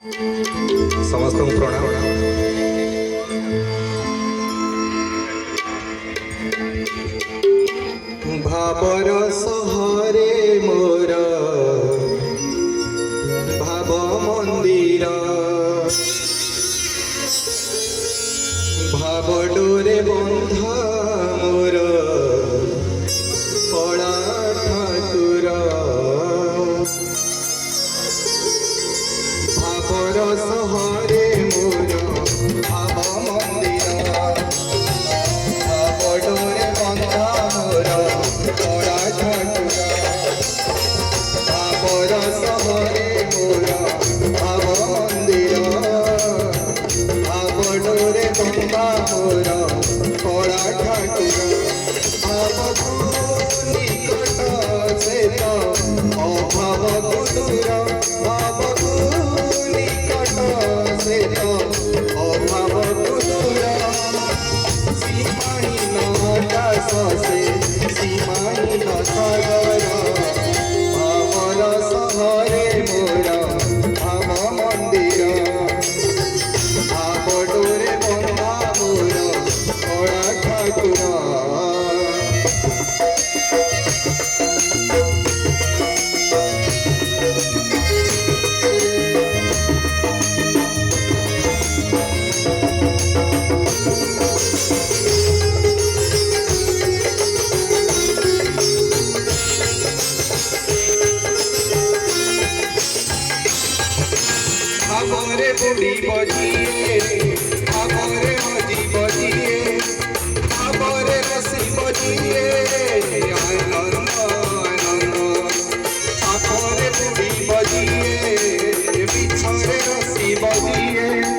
समस्त प्रणाम। भावर सहरे मोर भाव मंदिर भाव डोरे बंधा मोर कला ठाकुर भावर सहरे मोर भाव मंदिर भाव डोरे बंधा मोर कला ठाकुर भावर सहरे मोर भाव मंदिर भाव डोरे बंधा मोर कला ठाकुर भाव निकट से तो अभाव दूर भाव निकट से तो अभाव दूर सीमाहीन आकाश से सीमाहीन सागर भावर सहरे मोर भाव मंदिर भाव डोरे बंधा मोर कला ठाकुर। भावरे बुढ़ी बजिए भावरे मजी बजिए भावरे रसी बजिए आनंद आनंद भावरे बुढ़ी बजिए बिछरे रसी बजिए